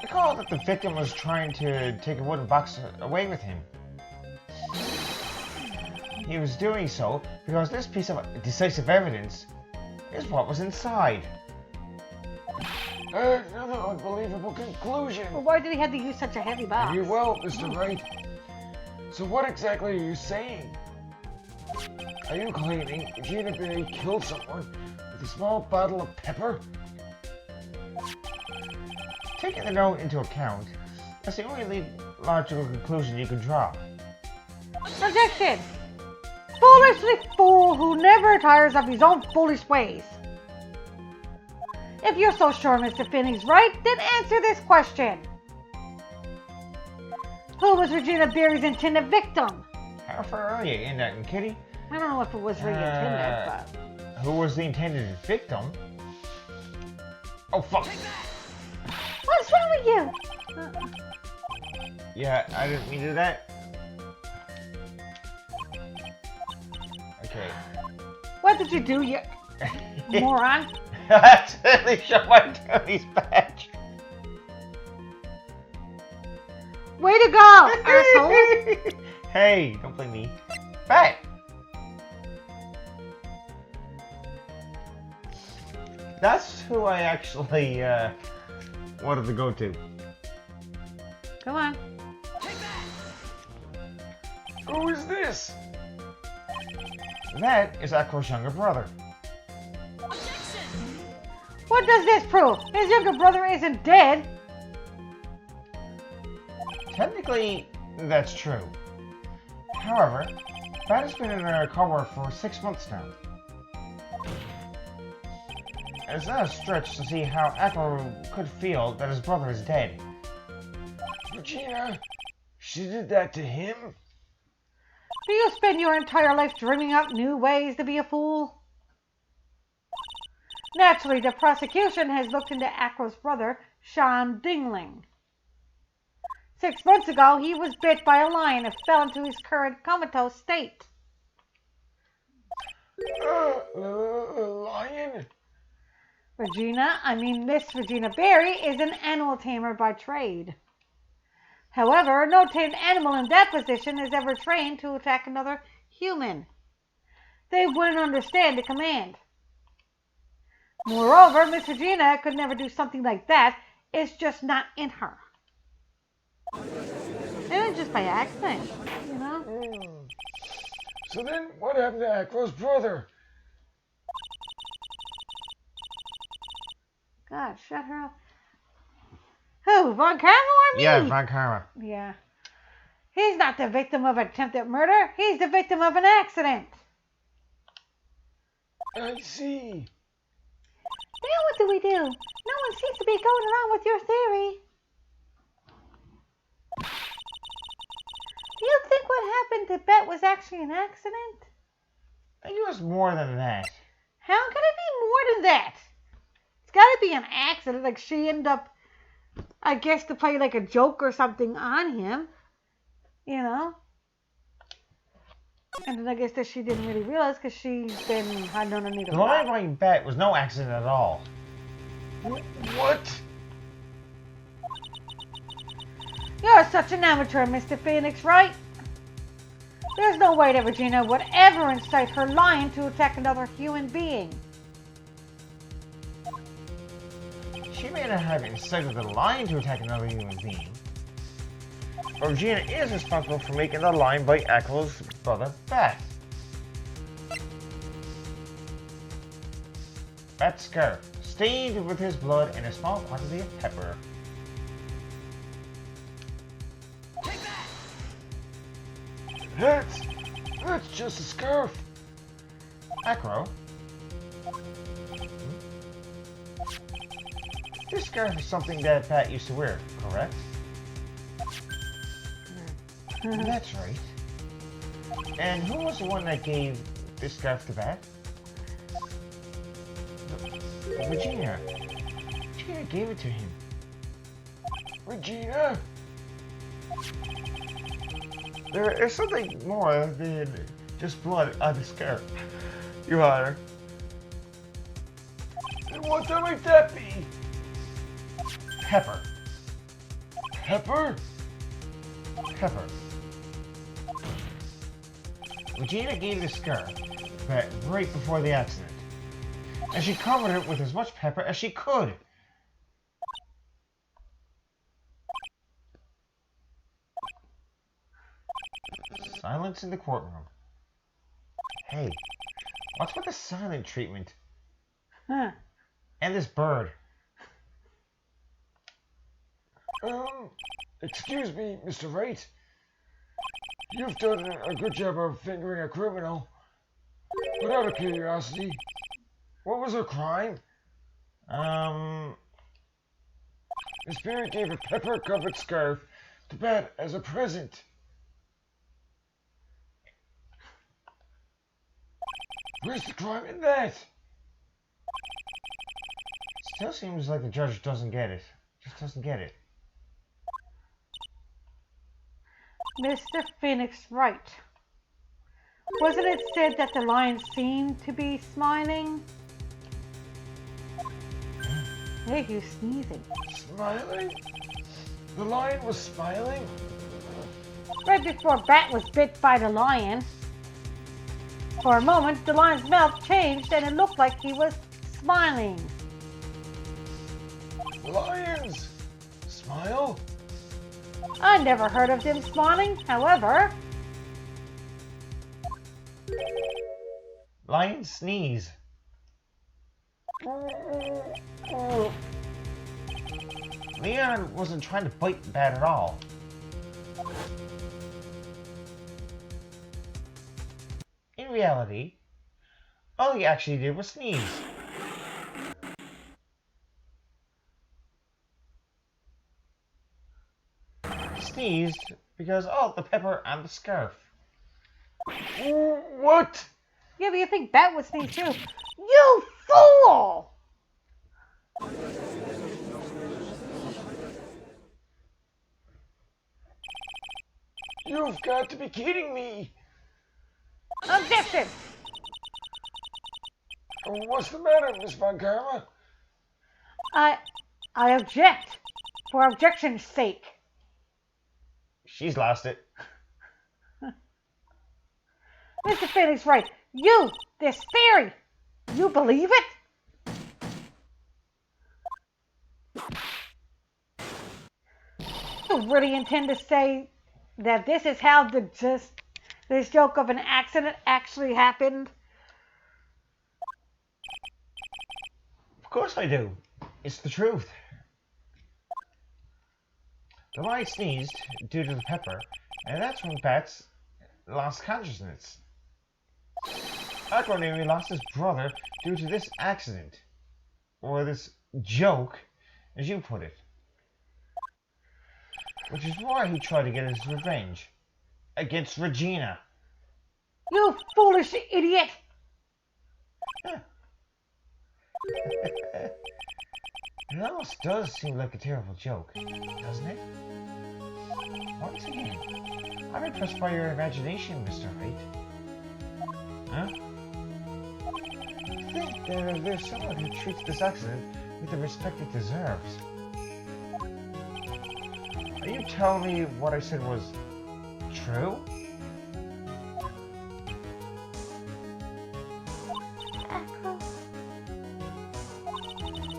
Recall that the victim was trying to take a wooden box away with him. He was doing so because this piece of decisive evidence is what was inside. Another unbelievable conclusion. Well, why did he have to use such a heavy box? Very well, Mr. Wright. So what exactly are you saying? Are you claiming Regina Berry killed someone with a small bottle of pepper? Taking the note into account, that's the only logical conclusion you can draw. Objection! Foolishly fool who never tires of his own foolish ways. If you're so sure, Mr. Phoenix Wright, then answer this question. Who was Regina Berry's intended victim? How far are you in that, Kitty? I don't know if it was really intended, but... Who was the intended victim? Oh, fuck! What's wrong with you? Yeah, I didn't mean to do that. Okay. What did you do, you moron? I accidentally showed my Tony's badge. Way to go, asshole! Hey, don't blame me. Bat! That's who I actually wanted to go to. Come on. Who is this? That is Akro's younger brother. What does this prove? His younger brother isn't dead. Technically, that's true. However, Bat has been in a coma for 6 months now. It's not a stretch to see how Akro could feel that his brother is dead. Regina, she did that to him? Do you spend your entire life dreaming up new ways to be a fool? Naturally, the prosecution has looked into Akro's brother, Sean Dingling. 6 months ago, he was bit by a lion and fell into his current comatose state. Lion? Miss Regina Berry is an animal tamer by trade. However, no tamed animal in that position is ever trained to attack another human. They wouldn't understand the command. Moreover, Miss Regina could never do something like that. It's just not in her. And it's just by accident, you know? So then, what happened to Akro's brother? God, shut her up. Who, Von Karma or me? Yeah, Von Karma. Yeah. He's not the victim of attempted murder. He's the victim of an accident. I see. Now what do we do? No one seems to be going along with your theory. Do you think what happened to Bet was actually an accident? I think it was more than that. How can it be more than that? It's got to be an accident. Like she ended up, I guess, to play like a joke or something on him. You know? And then I guess that she didn't really realize because she's been hiding underneath a The rock. line by Bet was no accident at all. What? You're such an amateur, Mr. Phoenix Wright. There's no way that Regina would ever incite her lion to attack another human being. She may not have incited the lion to attack another human being, but Regina is responsible for making the lion bite Akro's brother, Bat. Bat's scarf, stained with his blood and a small quantity of pepper. That's just a scarf. Akro? This scarf is something that Bat used to wear, correct? That's right. And who was the one that gave this scarf to Bat? Regina. Regina gave it to him. Regina? There is something more than just blood on the scarf, Your Honor. And what might that be? Pepper. Pepper? Pepper. Regina gave the scarf back right before the accident, and she covered it with as much pepper as she could. Silence in the courtroom. Hey, what's with the silent treatment? Huh. And this bird? Excuse me, Mr. Wright. You've done a good job of fingering a criminal. But out of curiosity, what was her crime? Miss Berry gave a pepper-covered scarf to Bat as a present. Where's the crime in that? Still seems like the judge doesn't get it. Just doesn't get it. Mr. Phoenix Wright. Wasn't it said that the lion seemed to be smiling? Hey, he's sneezing. Smiling? The lion was smiling? Right before Bat was bit by the lion. For a moment, the lion's mouth changed and it looked like he was smiling. Lions? Smile? I never heard of them smiling, however. Lion sneeze. Leon wasn't trying to bite Bat at all. In reality, all he actually did was sneeze. He sneezed because, oh, the pepper and the scarf. What? Yeah, but you think Bat would sneeze too? You fool! You've got to be kidding me! Objection! What's the matter, Miss Von Karma? I object. For objection's sake. She's lost it. Mr. Phoenix Wright, you, this theory, you believe it? You really intend to say that this is how this joke of an accident actually happened? Of course I do. It's the truth. The lion sneezed due to the pepper, and that's when Bats lost consciousness. Echo nearly lost his brother due to this accident. Or this joke, as you put it. Which is why he tried to get his revenge. Against Regina. You foolish idiot! It almost does seem like a terrible joke, doesn't it? Once again, I'm impressed by your imagination, Mr. Wright. Huh? I think that there's someone who treats this accident with the respect it deserves. Are you telling me what I said was true?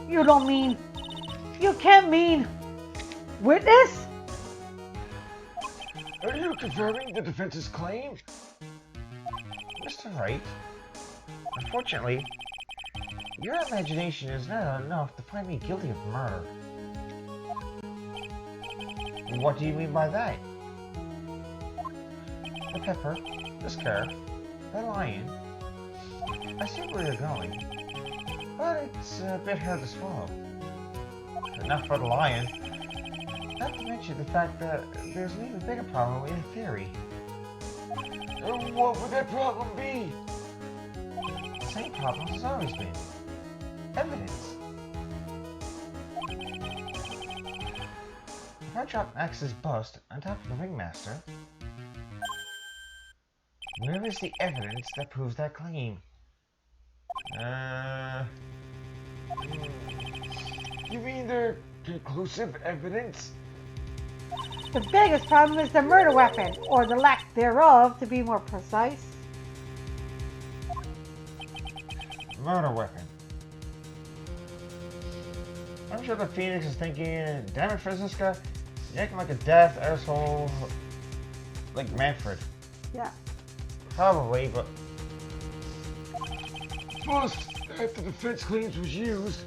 You don't mean... You can't mean... Witness? Are you confirming the defense's claim? Mr. Wright, unfortunately, your imagination is not enough to find me guilty of murder. What do you mean by that? The pepper, the scarf, the lion. I see where you're going, but it's a bit hard to swallow. Enough for the lion. Not to mention the fact that there's an even bigger problem with your theory. What would that problem be? The same problem has always been. Evidence. If I drop Max's bust on top of the ringmaster, where is the evidence that proves that claim? You mean the conclusive evidence? The biggest problem is the murder weapon, or the lack thereof, to be more precise. Murder weapon. I'm sure the Phoenix is thinking, damn it, Francisca, you're acting like a deaf asshole like Manfred. Yeah. Probably, but Plus, after the fence cleans was used,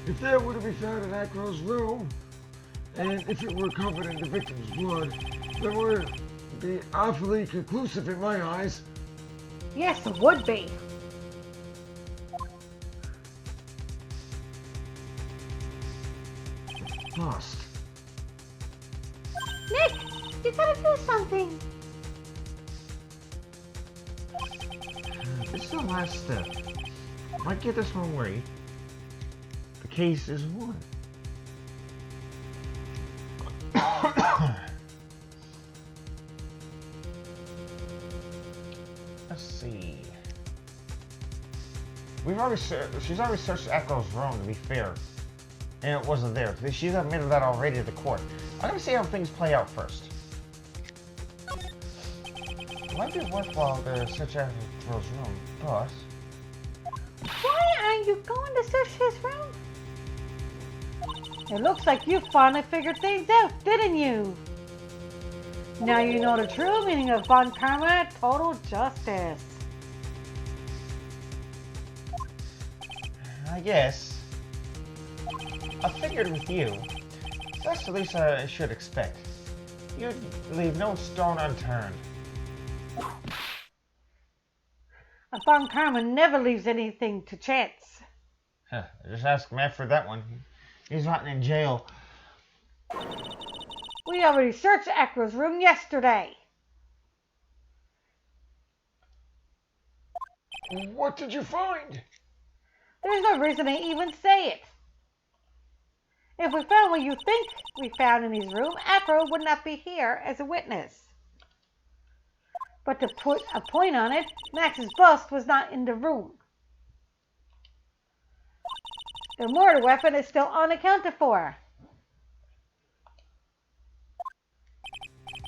if that were to be found in Acro's room, and if it were covered in the victim's blood, that would be awfully conclusive in my eyes. Yes, it would be. Bust. Nick, you gotta do something. this is the last step. Might get this one right. The case is won. Let's see. She's already searched Echo's room, to be fair. And it wasn't there. She's admitted that already to the court. I'm gonna see how things play out first. It might be worthwhile to search Echo's room, but... Why aren't you going to search his room? It looks like you finally figured things out, didn't you? Now you know the true meaning of Von Karma, total justice. I guess. I figured with you, that's the least I should expect. You'd leave no stone unturned. Von Karma never leaves anything to chance. Huh, just ask Manfred that one. He's rotting in jail. We already searched Acro's room yesterday. What did you find? There's no reason to even say it. If we found what you think we found in his room, Acro would not be here as a witness. But to put a point on it, Max's bust was not in the room. The murder weapon is still unaccounted for.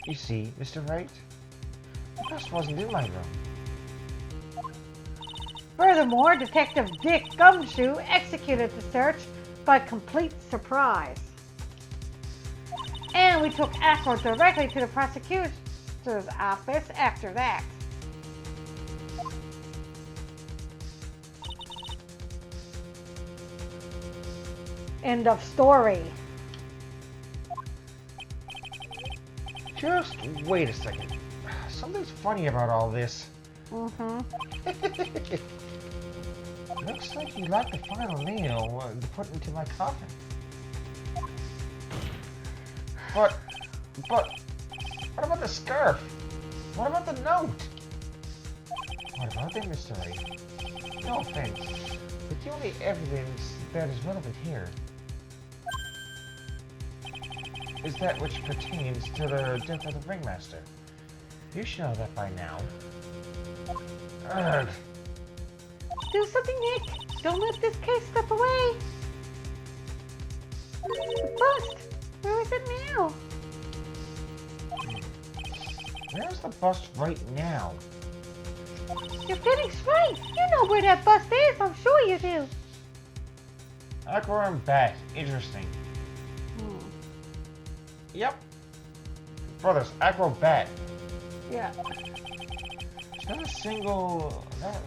You see, Mr. Wright, the bust wasn't in my room. Furthermore, Detective Dick Gumshoe executed the search by complete surprise. And we took Acro directly to the prosecutor's office after that. End of story. Just wait a second. Something's funny about all this. Looks like you left the final nail to put into my coffin. But, what about the scarf? What about the note? What about them, Mr. Wright? No offense, but the only evidence that is relevant here is that which pertains to the death of the ringmaster. You should know that by now. Ugh. Do something, Nick. Don't let this case slip away. The bust. Where is it now? Where's the bust right now? You're Phoenix Wright. You know where that bust is. I'm sure you do. Aqua and Bat. Interesting. Yep. Brothers, Acrobat. Yeah. There's not a single...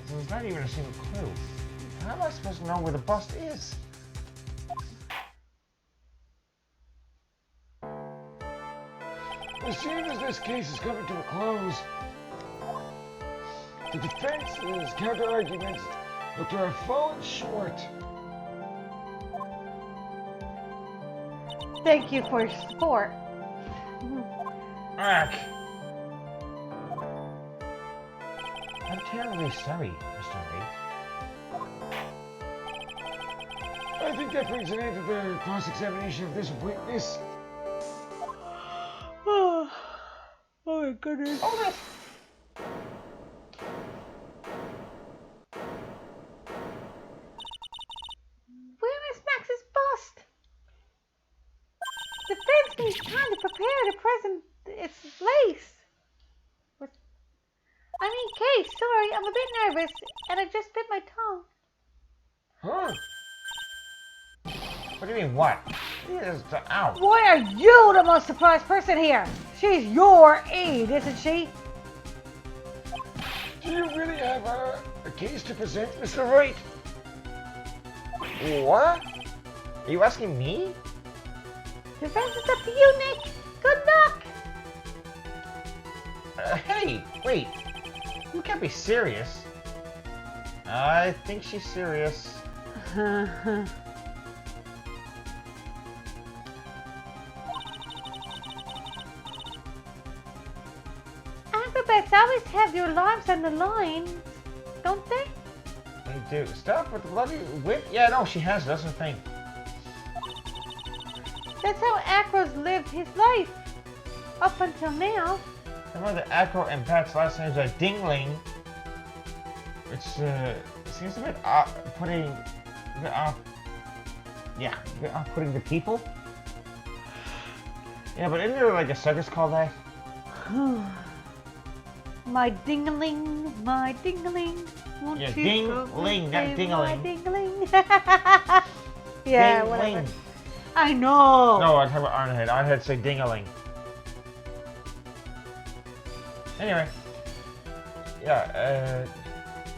There's not even a single clue. How am I supposed to know where the bust is? As soon as this case is coming to a close, the defense's counter-arguments are falling short. Thank you for your support. Ack. I'm terribly sorry, Mr. Wright. I think that brings an end to the cross-examination of this witness. Oh my goodness. Hold it! Where is Max's bust? The fence needs time to prepare to present its place. I mean, Kate, sorry, I'm a bit nervous, and I just bit my tongue. Huh? What do you mean, what? Ow. Why are you the most surprised person here? She's your aide, isn't she? Do you really have a case to present, Mr. Wright? What? Are you asking me? The rest is up to you, Nick. Good luck. Hey, wait. You can't be serious. I think she's serious. Acrobats always have their lives on the line, don't they? They do. Stop with the bloody whip. Yeah, no, she has. That's the thing. That's how Acro's lived his life. Up until now. Remember the Acro and Pat's last names are Dingling. Which seems a bit putting off-putting the people. Yeah, but isn't there like a circus called that? My ding-a-ling, my ding-a-ling. Won't Yeah, you ding-ling, not ding-a-ling. my ding-a-ling. Yeah, whatever. Ding-ling. I know. No, I'm talking about Ironhead. Ironhead say ding-a-ling. Anyway. Yeah,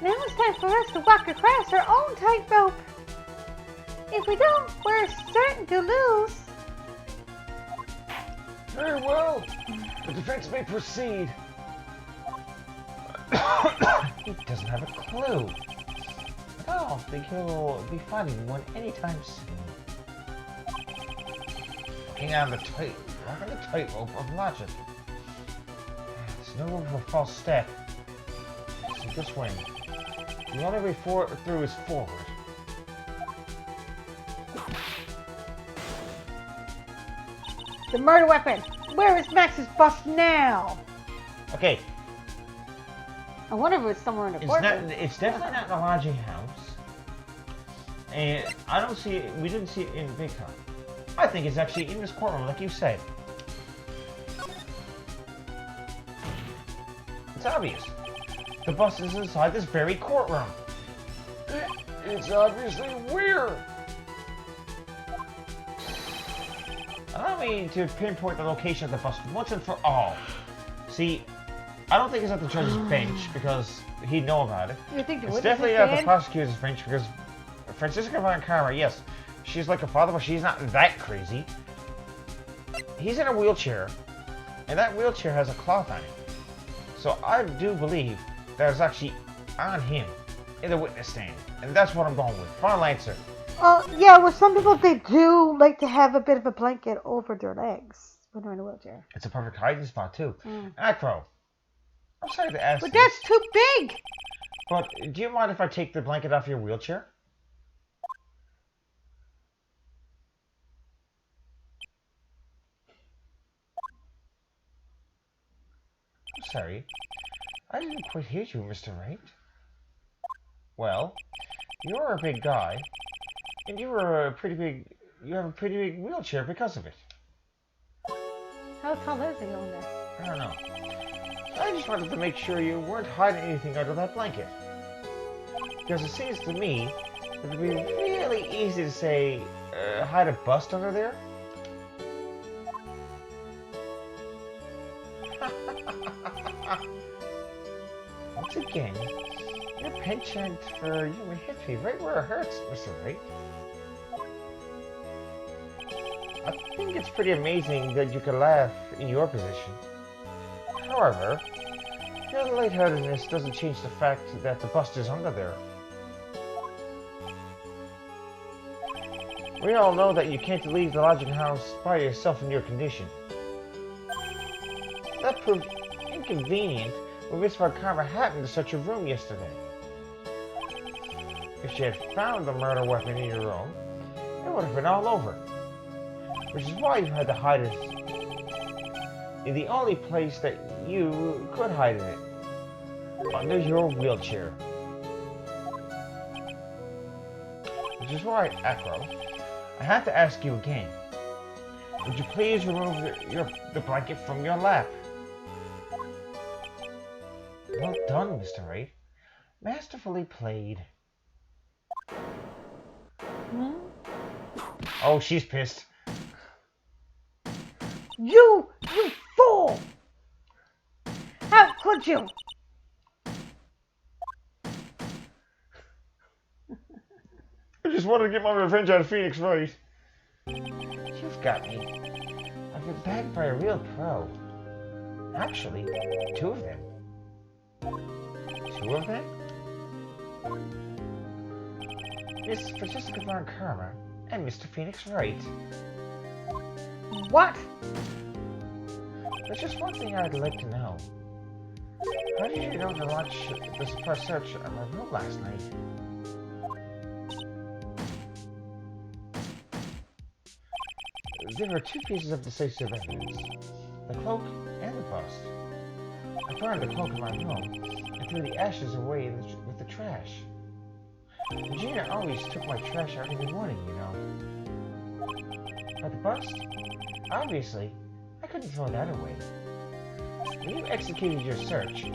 Now it's time for us to walk across our own tightrope. If we don't, we're certain to lose. Very well. The defense may proceed. he doesn't have a clue. I don't think he'll be fighting one anytime soon. Walking on the tightrope of logic. There's no room for a false step. So just win. The only way through is forward. The murder weapon. Where is Max's bust now? Okay, I wonder if it's somewhere in the courtroom. it's definitely not in the lodging house. And I don't see it, we didn't see it in Big Time. I think it's actually in this courtroom, like you said. It's obvious. The bus is inside this very courtroom. It's obviously weird. Allow me to pinpoint the location of the bus once and for all. See, I don't think it's at the judge's bench because he'd know about it. You think the It's witness definitely is at the dead? prosecutor's bench because Francisca Von Karma, yes, she's like her father, but she's not that crazy. He's in a wheelchair, and that wheelchair has a cloth on it. So I do believe that it's actually on him in the witness stand, and that's what I'm going with. Final answer. Oh, yeah, well, some people, they do like to have a bit of a blanket over their legs when they're in a wheelchair. It's a perfect hiding spot, too. Acro, I'm sorry to ask But this, that's too big! but do you mind if I take the blanket off your wheelchair? I'm sorry. I didn't quite hear you, Mr. Wright. Well, you're a big guy, and you have a pretty big wheelchair because of it. How tall is he on there? I don't know. I just wanted to make sure you weren't hiding anything under that blanket. Because it seems to me that it'd be really easy to say, hide a bust under there. Once again, your penchant for humor hits me right where it hurts, Mr. Wright. I think it's pretty amazing that you can laugh in your position. However, your lightheartedness doesn't change the fact that the bust is under there. We all know that you can't leave the lodging house by yourself in your condition. That proved inconvenient when Miss Von Karma happened to search your room yesterday. If she had found the murder weapon in your room, it would have been all over. Which is why you had to hide it in the only place that you could hide in it. Under your wheelchair. Which is why, Acro, I have to ask you again. Would you please remove the blanket from your lap? Well done, Mr. Wright. Masterfully played. Hmm? Oh, she's pissed. You fool! How could you? I just wanted to get my revenge on Phoenix Wright. You've got me. I've been bagged by a real pro. Actually, two of them. Two of them? Miss Francisca Von Karma and Mr. Phoenix Wright. What? There's just one thing I'd like to know. How did you know to launch the surprise search on my room last night? There were two pieces of decisive evidence. The cloak and the bust. I burned the cloak in my room and threw the ashes away with the trash. Regina always took my trash out every morning, you know. But the bust? Obviously, I couldn't throw that away. When you executed your search,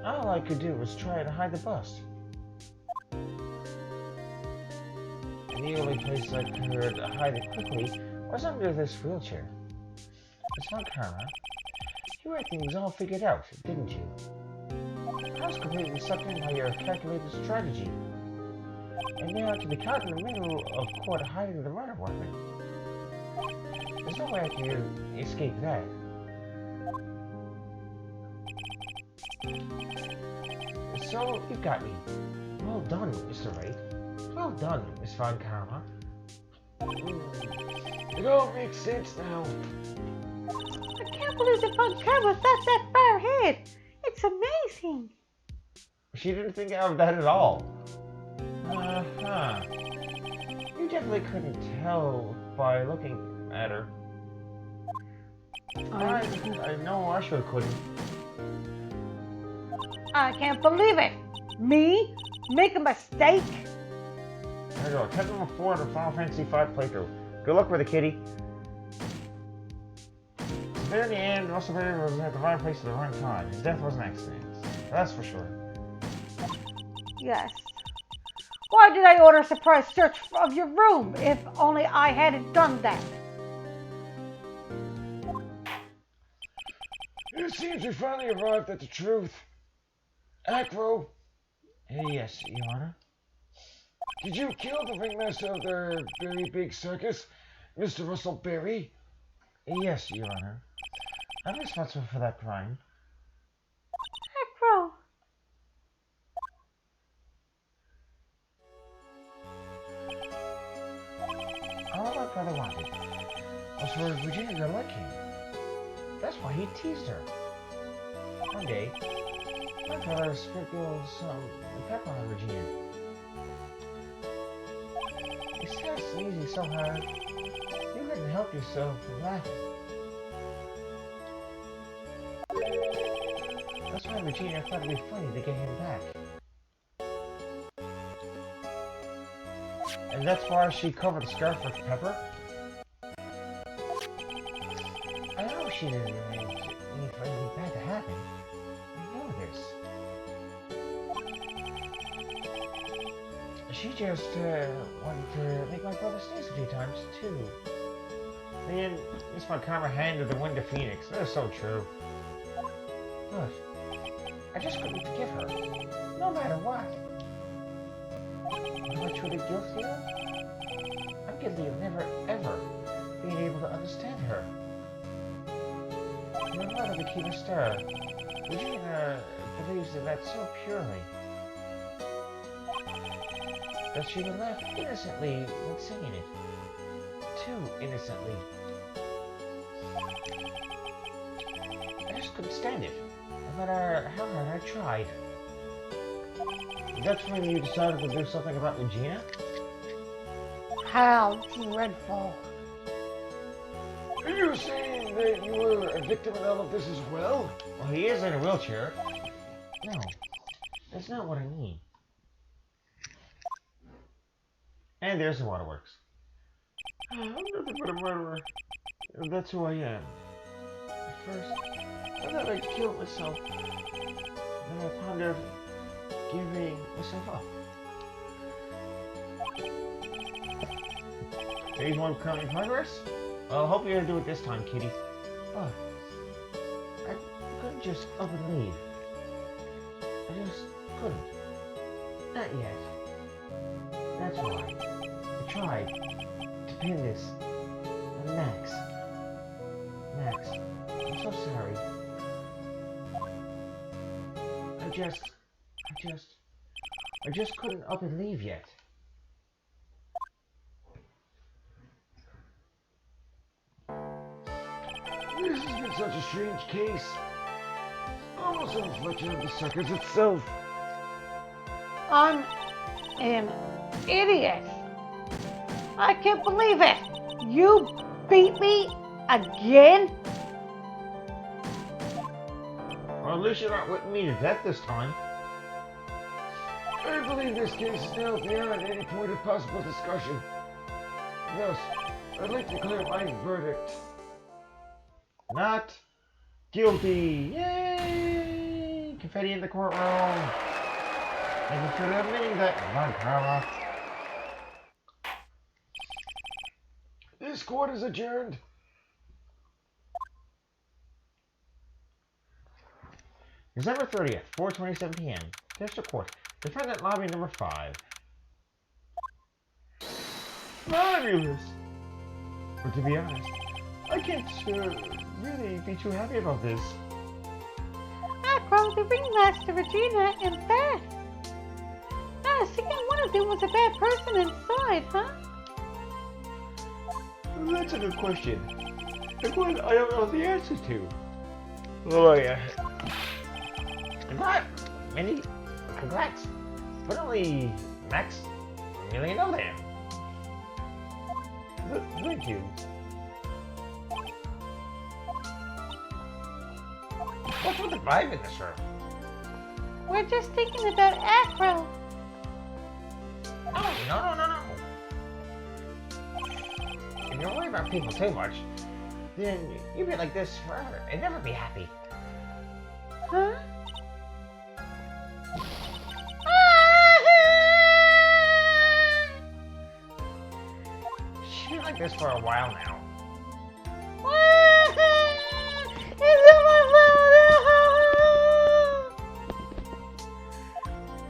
all I could do was try to hide the bust. And the only place I could hide it quickly was under this wheelchair. Miss Von Karma, you had things all figured out, didn't you? I was completely sucked in by your calculated strategy. And now to be caught in the middle of court hiding the murder weapon. There's no way I can escape that. So, you got me. Well done, Mr. Wright. Well done, Miss Von Karma. It all makes sense now. I can't believe the Von Karma thought that far ahead. It's amazing. She didn't think of that at all. Uh-huh. You definitely couldn't tell by looking at her. I know I sure couldn't. I can't believe it. Me? Make a mistake? There you go. 10 number 4 of the Final Fantasy V playthrough. Good luck with it, kitty. There in the end, Russell Berry was at the right place at the right time. His death was an accident. That's for sure. Yes. Why did I order a surprise search of your room if only I hadn't done that? It seems we finally arrived at the truth. Acro, Yes, Your Honor. did you kill the ringmaster of the very big circus, Mr. Russell Berry? Yes, Your Honor. I'm responsible for that crime. Acro. All my brother wanted was for Virginia to like him. That's why he teased her. One day, my brother sprinkled some pepper on Regina. He started sneezing so hard, you couldn't help yourself from laughing. That's why Regina thought it'd be funny to get him back. And that's why she covered the scarf with pepper? I know she didn't mean for anything bad to happen. I know this. She just wanted to make my brother sneeze a few times, too. Man, Miss Von Karma handed the win to Phoenix. That is so true. But I just couldn't forgive her, no matter what. Am I truly guilty of? I'm guilty of never, ever being able to understand her. In the heart of the Kina Star, Regina believes in that so purely that she would laugh innocently when singing it. Too innocently. I just couldn't stand it, no matter how hard I tried. That's when you decided to do something about Regina? How dreadful. Are you saying that you were a victim in all of this as well? Well, he is in a wheelchair. No, that's not what I mean. And there's the waterworks. I'm nothing but a murderer. That's who I am. At first, I thought I'd kill myself. Then I pondered giving myself up. Phase 1 currently in progress? Well, hope you're gonna do it this time, kitty. But I couldn't just up and leave. I just couldn't. Not yet. That's why I tried to pin this on Max. Max, I'm so sorry. I just couldn't up and leave yet. This has been such a strange case. Almost a reflection of the circus itself. I'm an idiot. I can't believe it. You beat me again? Well, at least you're not whipping me to death this time. I believe this case is now beyond any point of possible discussion. Thus, I'd like to declare my verdict. Not guilty. Yay! Confetti in the courtroom. Thank you for admitting that, Barbara. This court is adjourned. December 30th, 4:27 p.m. District Court. Defendant lobby number 5. Fabulous! But to be honest, I can't really be too happy about this. Acro, the ringmaster, Regina, and Beth. Ah, seeing one of them was a bad person inside, huh? That's a good question. A one I don't know the answer to. Oh yeah. Congrats. But only Max really know that. Thank you. What's with the vibe in this room? We're just thinking about Acro. Oh, no. If you worry about people too much, then you'd be like this forever and never be happy. Huh? She's been like this for a while now.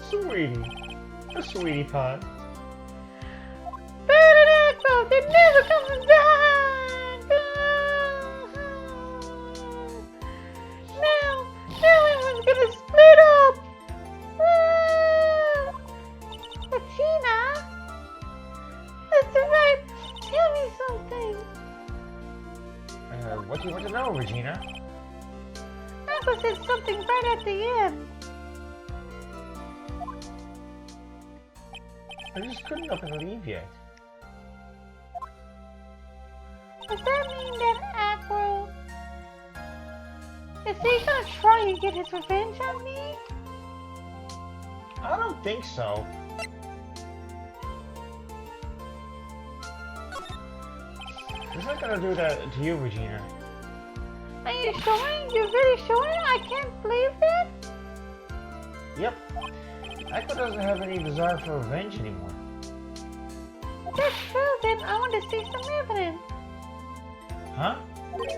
Sweetie. A sweetie pie. Bad and Acro, they're never coming back! Now everyone's gonna split up! Regina? That's right, tell me something. What do you want to know, Regina? Acro said something right at the end. I just couldn't up and leave yet. Does that mean that Acro... Is he gonna try and get his revenge on me? I don't think so. He's not gonna do that to you, Regina. Are you sure? You're really sure? I can't believe it? Yep. Echo doesn't have any desire for revenge anymore. If that's true, then I want to see some evidence. Huh? I want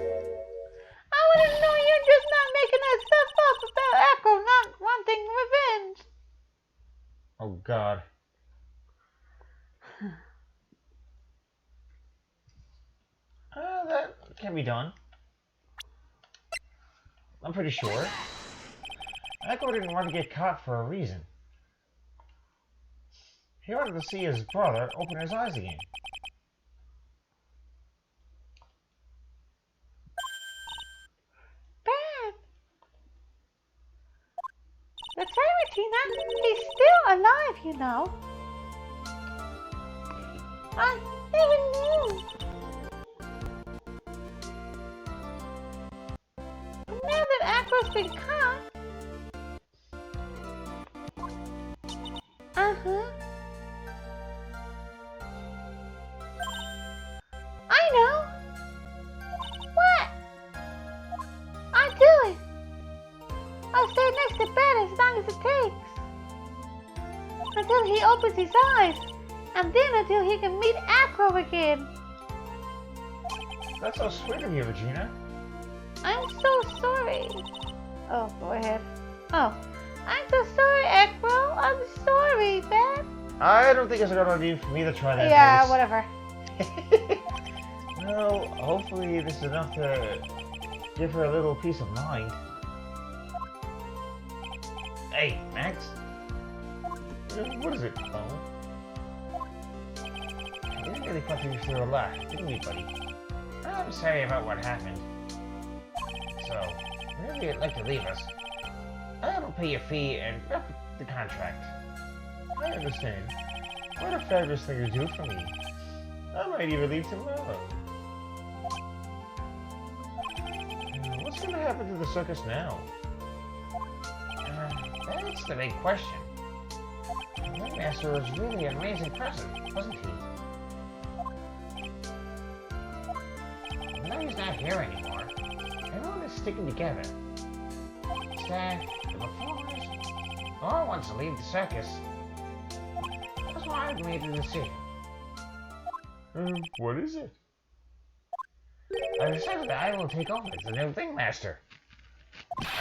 to know you're just not making that stuff up about Echo not wanting revenge. Oh, God. That can be done. I'm pretty sure. Echo didn't want to get caught for a reason. He wanted to see his brother open his eyes again. Bad. That's right, Regina. He's still alive, you know. I never knew. But now that Acro's been caught... Uh-huh. rest in bed as long as it takes. Until he opens his eyes, and then until he can meet Acro again. That's so sweet of you, Regina. I'm so sorry. Oh, go ahead. Oh, I'm so sorry, Acro. I'm sorry, man. I don't think it's a good idea for me to try that. Yeah, voice. whatever. Well, hopefully this is enough to give her a little peace of mind. Hey, Max. What is it? Oh. We didn't really put you through a lot, didn't we, buddy? I'm sorry about what happened. So, whenever you'd like to leave us, I will pay your fee and up the contract. I understand. What a fabulous thing to do for me. I might even leave tomorrow. What's going to happen to the circus now? That's the big question. My master was really an amazing person, wasn't he? Now he's not here anymore. Everyone is sticking together. Staff, the performers, no one wants to leave the circus. That's why I've made a decision. What is it? I decided that I will take over as the new ringmaster.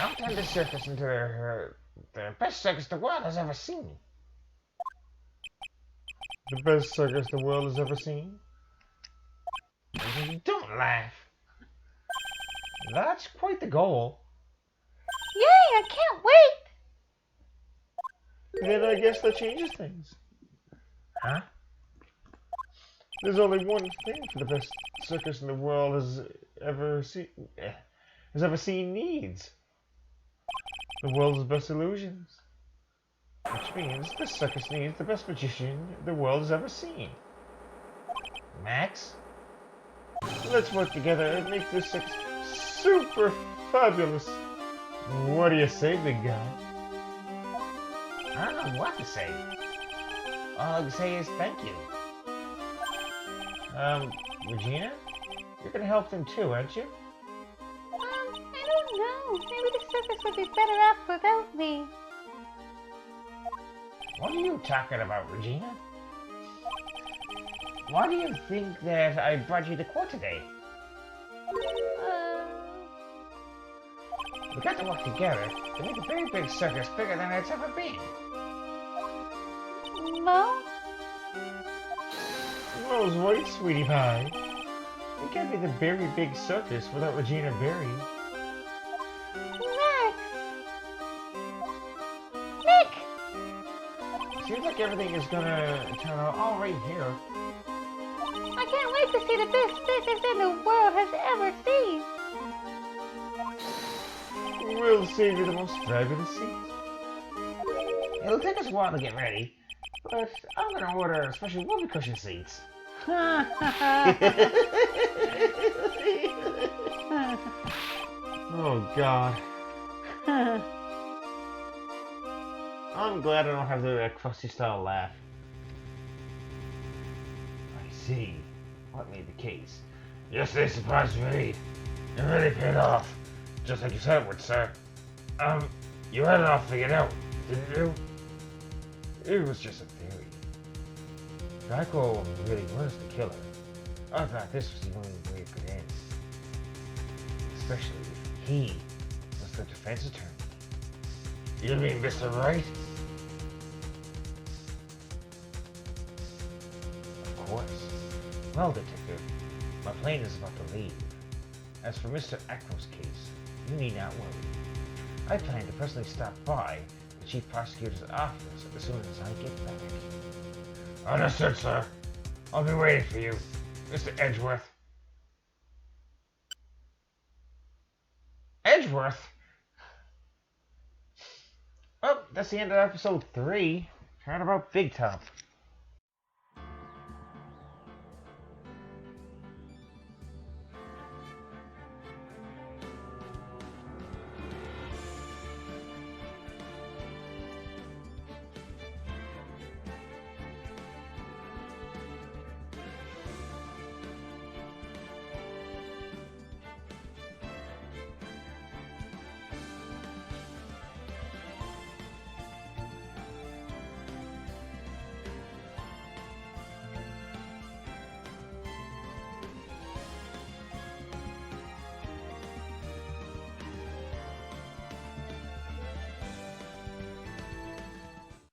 I'll turn this circus into the best circus the world has ever seen. The best circus the world has ever seen? Don't laugh. That's quite the goal. Yay, I can't wait. Then I guess that changes things. Huh? There's only one thing for the best circus in the world has ever seen needs. The world's best illusions. Which means this circus needs the best magician the world has ever seen. Max? Let's work together and make this circus super fabulous. What do you say, big guy? I don't know what to say. All I can say is thank you. Regina? You're gonna help them too, aren't you? I don't know. Maybe the circus would be better off without me. What are you talking about, Regina? Why do you think that I brought you to court today? We got to work together to make a very big circus bigger than it's ever been. Mo? Mo's right, sweetie pie. It can't be the very big circus without Regina Berry. Max! Nick! Seems like everything is gonna turn out all right here. I can't wait to see the best circus in the world has ever seen. We'll save you the most fabulous seats. It'll take us a while to get ready, but I'm gonna order special whoopee cushion seats. Oh God. I'm glad I don't have to do that crusty style laugh. I see. What made the case? Yes, they surprised me. It really paid off. Just like you said it would, sir. You had it all figured out, didn't you? It was just a theory. Draco really was the killer. I thought this was the only way it could end. Especially if he was the defense attorney. You mean Mr. Wright? Of course. Well, detective, my plane is about to leave. As for Mr. Acro's case, you need not worry. I plan to personally stop by the Chief Prosecutor's office as soon as I get back. Understood, sir. I'll be waiting for you, Mr. Edgeworth. Edgeworth? Well, that's the end of episode 3. Turn about Big Top.